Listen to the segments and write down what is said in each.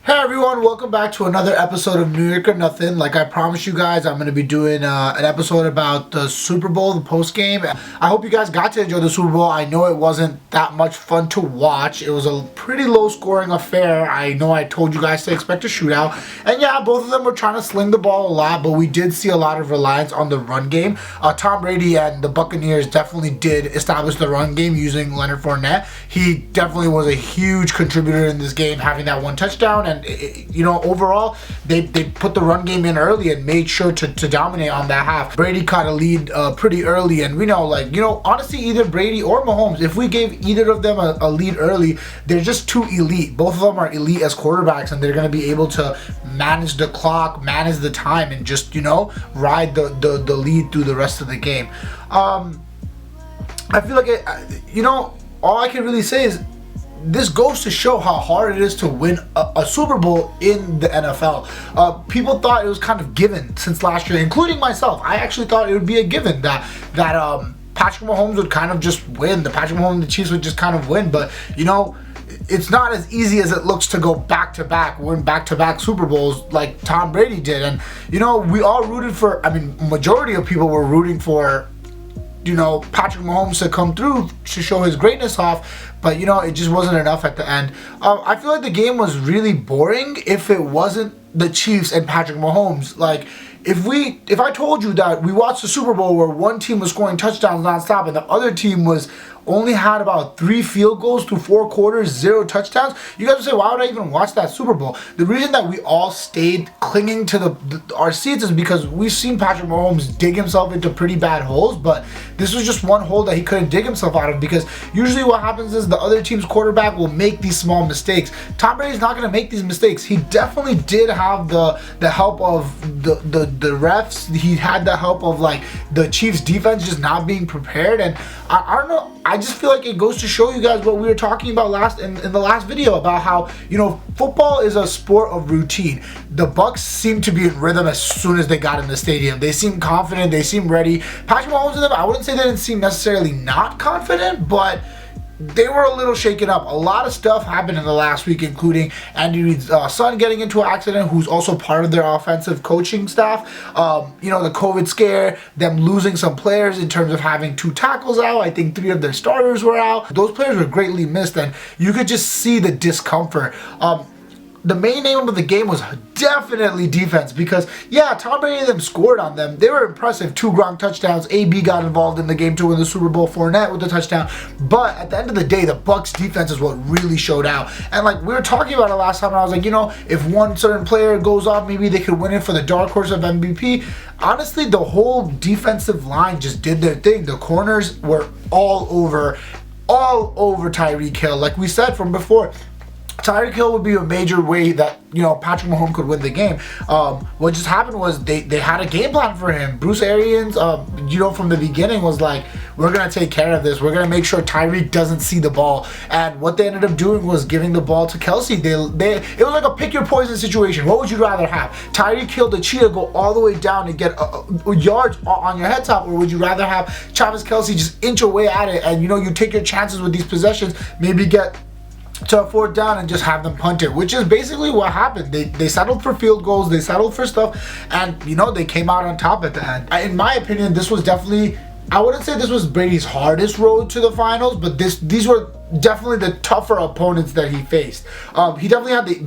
Hey everyone, welcome back to another episode of New York or Nothing. Like I promised you guys, I'm going to be doing an episode about the Super Bowl, the post game. I hope you guys got to enjoy the Super Bowl. I know it wasn't that much fun to watch. It was a pretty low scoring affair. I know I told you guys to expect a shootout. And yeah, both of them were trying to sling the ball a lot, but we did see a lot of reliance on the run game. Tom Brady and the Buccaneers definitely did establish the run game using Leonard Fournette. He definitely was a huge contributor in this game, having that one touchdown. And overall, they put the run game in early and made sure to dominate on that half. Brady caught a lead pretty early, and we know, honestly, either Brady or Mahomes, if we gave either of them a lead early, they're just too elite. Both of them are elite as quarterbacks, and they're going to be able to manage the clock, manage the time, and just, ride the lead through the rest of the game. I feel like, all I can really say is, this goes to show how hard it is to win a Super Bowl in the NFL. People thought it was kind of given since last year, including myself. I actually thought it would be a given that Patrick Mahomes would kind of just win. The Patrick Mahomes and the Chiefs would just kind of win. But, it's not as easy as it looks to go back-to-back, win back-to-back Super Bowls like Tom Brady did. And, we all rooted for, majority of people were rooting for Patrick Mahomes to come through to show his greatness off, but it just wasn't enough at the end. I feel like the game was really boring if it wasn't the Chiefs and Patrick Mahomes. Like, if I told you that we watched the Super Bowl where one team was scoring touchdowns nonstop and the other team only had about 3 field goals through 4 quarters, 0 touchdowns, you guys would say, why would I even watch that Super Bowl? The reason that we all stayed clinging to our seats is because we've seen Patrick Mahomes dig himself into pretty bad holes, but this was just one hole that he couldn't dig himself out of, because usually what happens is the other team's quarterback will make these small mistakes. Tom Brady's not going to make these mistakes. He definitely did have the help of the refs. He had the help of the Chiefs defense just not being prepared, and I don't know. I just feel like it goes to show you guys what we were talking about in the last video about how, football is a sport of routine. The Bucs seemed to be in rhythm as soon as they got in the stadium. They seemed confident. They seemed ready. Patrick Mahomes and them, I wouldn't say they didn't seem necessarily not confident, but they were a little shaken up. A lot of stuff happened in the last week, including Andy Reid's son getting into an accident, who's also part of their offensive coaching staff. The COVID scare, them losing some players in terms of having 2 tackles out. I think 3 of their starters were out. Those players were greatly missed, and you could just see the discomfort. The main name of the game was definitely defense, because Tom Brady and them scored on them. They were impressive. 2 Gronk touchdowns. AB got involved in the game to win the Super Bowl. Fournette with the touchdown. But at the end of the day, the Bucs defense is what really showed out. And we were talking about it last time, and I was like, if one certain player goes off, maybe they could win it for the dark horse of MVP. Honestly, the whole defensive line just did their thing. The corners were all over Tyreek Hill. Like we said from before, Tyreek Hill would be a major way that, Patrick Mahomes could win the game. What just happened was they had a game plan for him. Bruce Arians, from the beginning was like, we're going to take care of this. We're going to make sure Tyreek doesn't see the ball. And what they ended up doing was giving the ball to Kelsey. It was like a pick your poison situation. What would you rather have? Tyreek Hill, the cheetah, go all the way down and get yards on your head top? Or would you rather have Travis Kelsey just inch away at it and, you take your chances with these possessions, maybe get to a 4th down and just have them punt it, which is basically what happened. They settled for field goals, they settled for stuff, and they came out on top at the end. In my opinion, this was definitely, I wouldn't say this was Brady's hardest road to the finals, but these were definitely the tougher opponents that he faced. He definitely had the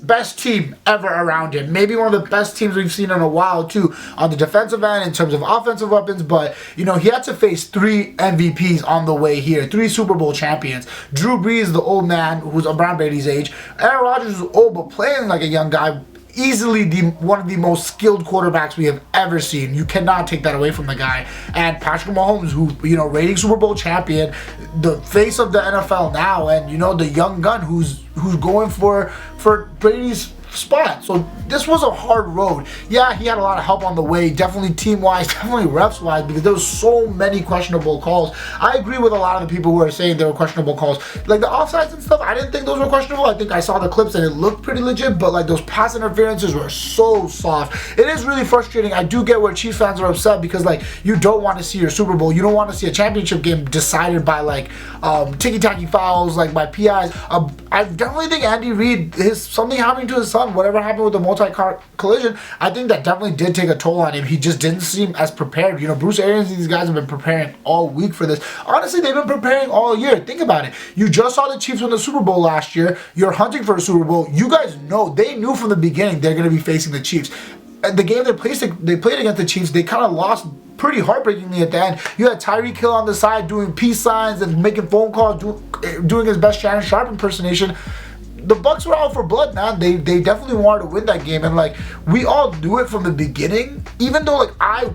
best team ever around him. Maybe one of the best teams we've seen in a while too, on the defensive end in terms of offensive weapons. But he had to face 3 MVPs on the way here, 3 Super Bowl champions. Drew Brees, the old man who's around Brady's age. Aaron Rodgers was old but playing like a young guy. Easily one of the most skilled quarterbacks we have ever seen. You cannot take that away from the guy. And Patrick Mahomes, who, reigning Super Bowl champion, the face of the NFL now, and, the young gun who's going for Brady's spot. So this was a hard road. Yeah, he had a lot of help on the way, definitely team-wise, definitely refs-wise, because there was so many questionable calls. I agree with a lot of the people who are saying there were questionable calls. Like the offsides and stuff, I didn't think those were questionable. I think I saw the clips and it looked pretty legit, but like those pass interferences were so soft. It is really frustrating. I do get where Chiefs fans are upset because like you don't want to see your Super Bowl, you don't want to see a championship game decided by like ticky-tacky fouls, like by PIs. I definitely think Andy Reid, something happening to his son, whatever happened with the multi-car collision, I think that definitely did take a toll on him. He just didn't seem as prepared. You know, Bruce Arians and these guys have been preparing all week for this. Honestly, they've been preparing all year. Think about it. You just saw the Chiefs win the Super Bowl last year. You're hunting for a Super Bowl. You guys know, they knew from the beginning they're going to be facing the Chiefs. And the game they played against the Chiefs, they kind of lost pretty heartbreakingly at the end. You had Tyreek Hill on the side doing peace signs and making phone calls, doing his best Shannon Sharp impersonation. The Bucs were out for blood, man. They definitely wanted to win that game, and like we all knew it from the beginning. Even though like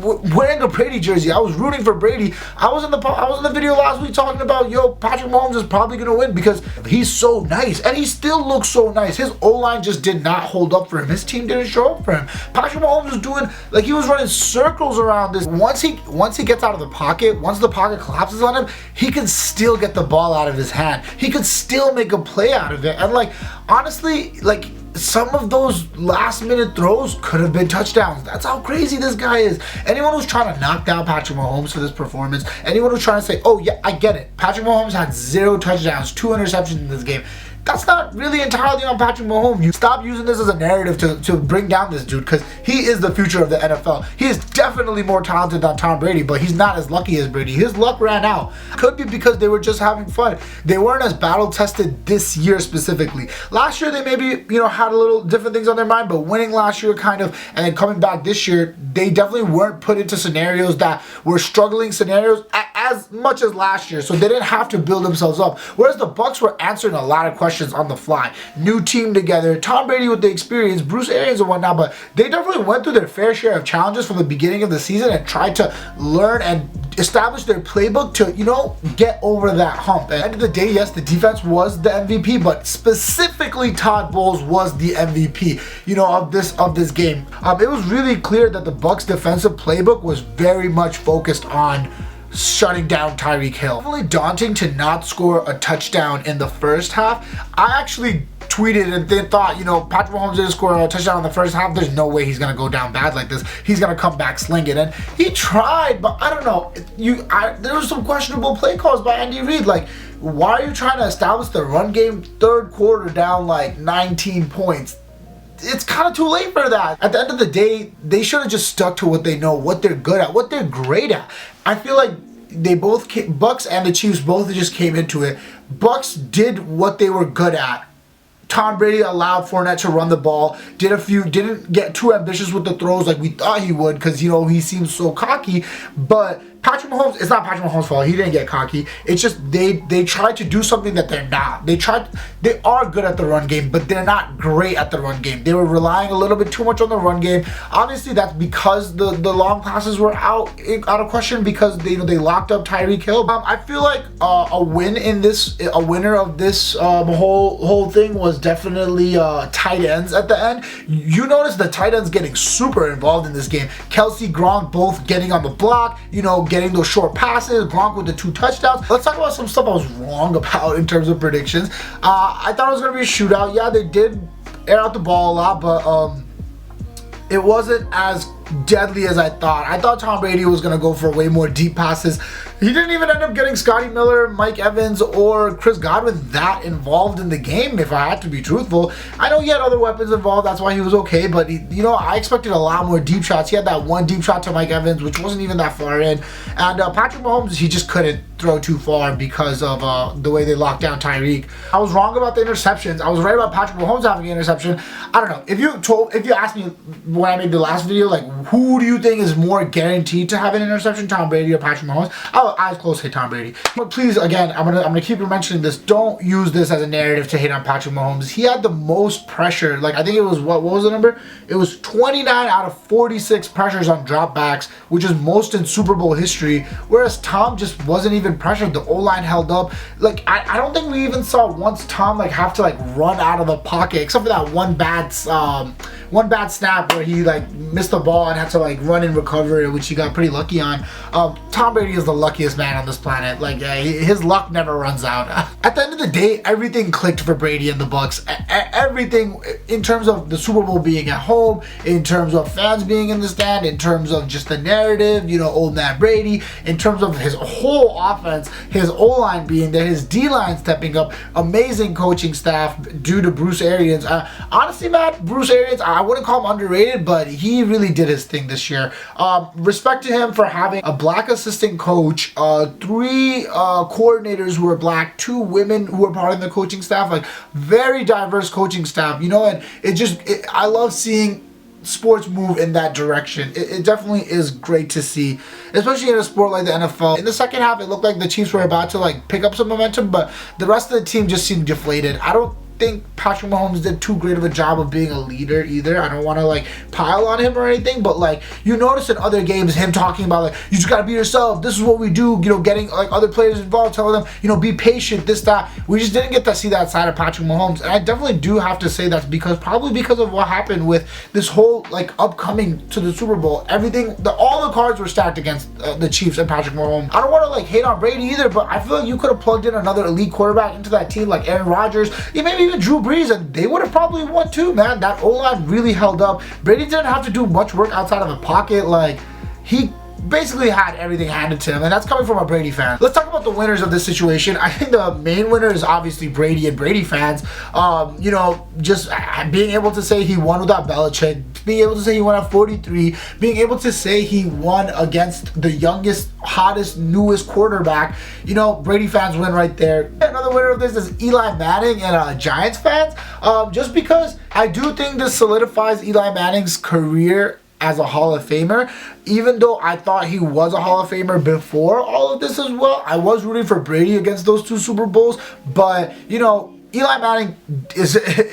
wearing a Brady jersey, I was rooting for Brady. I was in the video last week talking about, yo, Patrick Mahomes is probably gonna win because he's so nice, and he still looks so nice. His O-line just did not hold up for him. His team didn't show up for him. Patrick Mahomes was doing like he was running circles around this. Once he gets out of the pocket, once the pocket collapses on him, he can still get the ball out of his hand. He could still make a play out of it, and like honestly, like some of those last minute throws could have been touchdowns. That's how crazy this guy is. Anyone who's trying to knock down Patrick Mahomes for this performance, anyone who's trying to say, oh yeah, I get it, Patrick Mahomes had 0 touchdowns, 2 interceptions in this game, that's not really entirely on Patrick Mahomes. You stop using this as a narrative to bring down this dude, because he is the future of the NFL. He is definitely more talented than Tom Brady, but he's not as lucky as Brady. His luck ran out. Could be because they were just having fun. They weren't as battle tested this year specifically. Last year they maybe, you know, had a little different things on their mind, but winning last year kind of, and then coming back this year, they definitely weren't put into scenarios that were struggling scenarios as much as last year, so they didn't have to build themselves up. Whereas the Bucs were answering a lot of questions on the fly. New team together, Tom Brady with the experience, Bruce Arians and whatnot, but they definitely went through their fair share of challenges from the beginning of the season and tried to learn and establish their playbook to, you know, get over that hump. And at the end of the day, yes, the defense was the MVP, but specifically Todd Bowles was the MVP, you know, of this game. It was really clear that the Bucs defensive playbook was very much focused on shutting down Tyreek Hill. Definitely daunting to not score a touchdown in the first half. I actually tweeted and they thought, you know, Patrick Mahomes didn't score a touchdown in the first half. There's no way he's gonna go down bad like this. He's gonna come back slinging, and he tried, but I don't know. There were some questionable play calls by Andy Reid. Like, why are you trying to establish the run game third quarter down like 19 points? It's kind of too late for that. At the end of the day, they should have just stuck to what they know, what they're good at, what they're great at. I feel like they both Bucs and the Chiefs both just came into it. Bucs did what they were good at. Tom Brady allowed Fournette to run the ball, didn't get too ambitious with the throws like we thought he would, because, you know, he seems so cocky, but Patrick Mahomes, it's not Patrick Mahomes' fault. He didn't get cocky. It's just they tried to do something that they're not. They are good at the run game, but they're not great at the run game. They were relying a little bit too much on the run game. Obviously, that's because the long passes were out of question, because they locked up Tyreek Hill. I feel like a winner of this whole thing was definitely tight ends at the end. You notice the tight ends getting super involved in this game. Kelsey, Gronk both getting on the block, you know, getting those short passes, Gronk with the 2 touchdowns. Let's talk about some stuff I was wrong about in terms of predictions. I thought it was going to be a shootout. Yeah, they did air out the ball a lot, but it wasn't as deadly as I thought. I thought Tom Brady was going to go for way more deep passes. He didn't even end up getting Scotty Miller, Mike Evans, or Chris Godwin that involved in the game, if I had to be truthful. I know he had other weapons involved, that's why he was okay, but you know, I expected a lot more deep shots. He had that one deep shot to Mike Evans, which wasn't even that far in, and Patrick Mahomes, he just couldn't throw too far because of the way they locked down Tyreek. I was wrong about the interceptions. I was right about Patrick Mahomes having an interception. I don't know. If you asked me when I made the last video, like, who do you think is more guaranteed to have an interception, Tom Brady or Patrick Mahomes? Eyes closed, hate Tom Brady. But please, again, I'm gonna keep mentioning this. Don't use this as a narrative to hate on Patrick Mahomes. He had the most pressure. Like, I think it was what was the number? It was 29 out of 46 pressures on dropbacks, which is most in Super Bowl history. Whereas Tom just wasn't even even pressured. The O-line held up. Like, I don't think we even saw once Tom like have to like run out of the pocket, except for that one bad snap where he like missed the ball and had to like run and recover it, which he got pretty lucky on. Tom Brady is the luckiest man on this planet. Like, his luck never runs out. At the end of the day, everything clicked for Brady and the Bucs. Everything in terms of the Super Bowl being at home, in terms of fans being in the stand, in terms of just the narrative, you know, old man Brady, in terms of his whole offense, his O-line being there, his D-line stepping up, amazing coaching staff due to Bruce Arians. Honestly, man, Bruce Arians, I wouldn't call him underrated, but he really did his thing this year. Respect to him for having a black assistant coach, 3 coordinators who are black, 2 women who are part of the coaching staff, like very diverse coaching staff, you know, and I love seeing sports move in that direction. It definitely is great to see, especially in a sport like the NFL. In the second half, it looked like the Chiefs were about to like pick up some momentum, but the rest of the team just seemed deflated. I don't think Patrick Mahomes did too great of a job of being a leader either. I don't want to like pile on him or anything, but like you notice in other games him talking about like, you just gotta be yourself, this is what we do, you know, getting like other players involved, telling them, you know, be patient, this, that. We just didn't get to see that side of Patrick Mahomes, and I definitely do have to say that's probably because of what happened with this whole like upcoming to the Super Bowl. All the cards were stacked against the Chiefs and Patrick Mahomes. I don't want to like hate on Brady either, but I feel like you could have plugged in another elite quarterback into that team, like Aaron Rodgers, maybe even Drew Brees, and they would have probably won too, man. That O-line really held up. Brady didn't have to do much work outside of the pocket. Like, he basically had everything handed to him, and that's coming from a Brady fan. Let's talk about the winners of this situation. I think the main winner is obviously Brady and Brady fans. You know, just being able to say he won without Belichick, being able to say he won at 43, being able to say he won against the youngest, hottest, newest quarterback. You know, Brady fans win right there. Another winner of this is Eli Manning and Giants fans. Just because I do think this solidifies Eli Manning's career as a Hall of Famer. Even though I thought he was a Hall of Famer before all of this as well, I was rooting for Brady against those 2 Super Bowls. But, you know, Eli Manning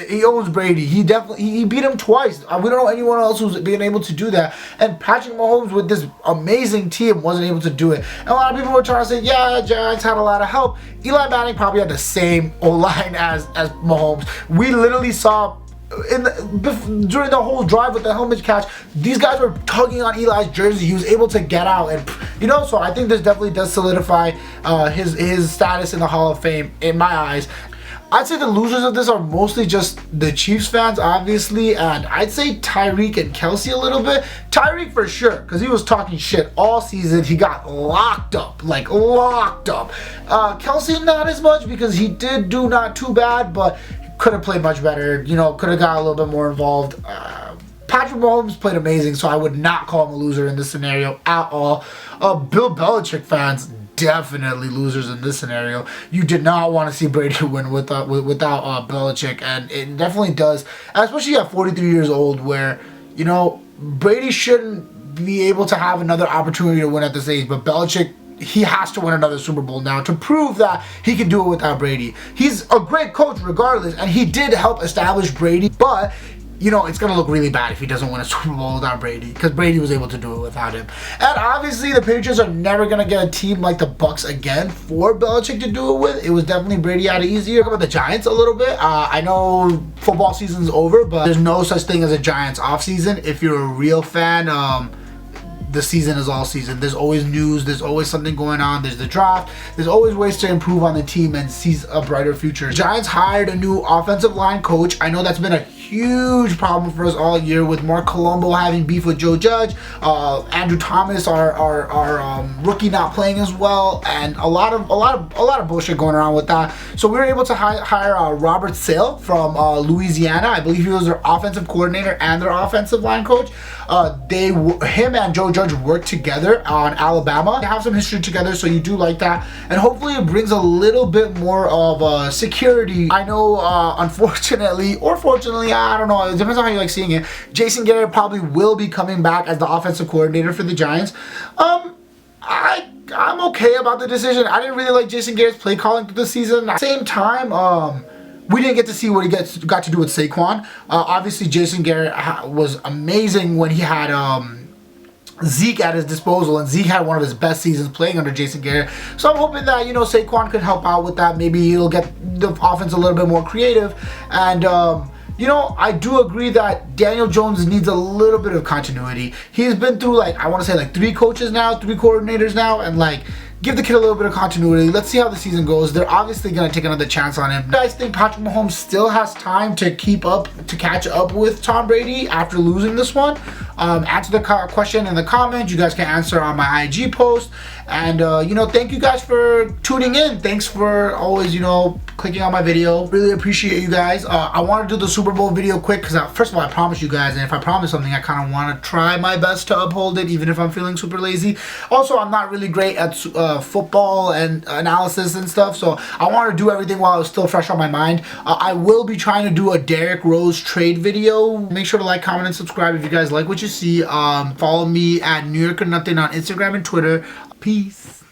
he owns Brady. He beat him twice. We don't know anyone else who's been able to do that. And Patrick Mahomes with this amazing team wasn't able to do it. And a lot of people were trying to say, yeah, Giants had a lot of help. Eli Manning probably had the same O-line as Mahomes. We literally saw during the whole drive with the helmet catch, these guys were tugging on Eli's jersey. He was able to get out, and you know, so I think this definitely does solidify his status in the Hall of Fame in my eyes. I'd say the losers of this are mostly just the Chiefs fans, obviously, and I'd say Tyreek and Kelsey a little bit. Tyreek for sure, because he was talking shit all season. He got locked up. Kelsey not as much, because he did do not too bad, but could have played much better, you know, could have got a little bit more involved. Patrick Mahomes played amazing, so I would not call him a loser in this scenario at all. Bill Belichick fans, definitely losers in this scenario. You did not want to see Brady win without Belichick, and it definitely does, especially at 43 years old, where, you know, Brady shouldn't be able to have another opportunity to win at this age, but Belichick, he has to win another Super Bowl now to prove that he can do it without Brady. He's a great coach regardless, and he did help establish Brady, but you know, it's going to look really bad if he doesn't win a Super Bowl without Brady, because Brady was able to do it without him. And obviously, the Patriots are never going to get a team like the Bucs again for Belichick to do it with. It was definitely Brady had it easier. Talk about the Giants a little bit. I know football season's over, but there's no such thing as a Giants offseason. If you're a real fan, the season is all season. There's always news. There's always something going on. There's the draft. There's always ways to improve on the team and seize a brighter future. Giants hired a new offensive line coach. I know that's been a huge problem for us all year, with Mark Colombo having beef with Joe Judge, Andrew Thomas, our rookie, not playing as well, and a lot of bullshit going around with that. So we were able to hire Robert Sale from Louisiana. I believe he was their offensive coordinator and their offensive line coach. Him and Joe Judge worked together on Alabama. They have some history together, so you do like that, and hopefully it brings a little bit more of security. I know, unfortunately or fortunately, I don't know, it depends on how you like seeing it, Jason Garrett probably will be coming back as the offensive coordinator for the Giants. I'm okay about the decision. I didn't really like Jason Garrett's play calling through the season. At the same time, we didn't get to see what he got to do with Saquon. Obviously, Jason Garrett was amazing when he had Zeke at his disposal, and Zeke had one of his best seasons playing under Jason Garrett. So I'm hoping that, you know, Saquon could help out with that. Maybe he'll get the offense a little bit more creative. And you know, I do agree that Daniel Jones needs a little bit of continuity. He's been through, like, I want to say like 3 coaches now, 3 coordinators now, and like, give the kid a little bit of continuity. Let's see how the season goes. They're obviously going to take another chance on him. You guys think Patrick Mahomes still has time to catch up with Tom Brady after losing this one? Answer the question in the comments. You guys can answer on my IG post. And, you know, thank you guys for tuning in. Thanks for always, you know, clicking on my video. Really appreciate you guys. I want to do the Super Bowl video quick because, first of all, I promise you guys, and if I promise something, I kind of want to try my best to uphold it, even if I'm feeling super lazy. Also, I'm not really great at football and analysis and stuff, so I want to do everything while it's still fresh on my mind. I will be trying to do a Derrick Rose trade video. Make sure to like, comment, and subscribe if you guys like what you see. Follow me at New York or Nothing on Instagram and Twitter. Peace.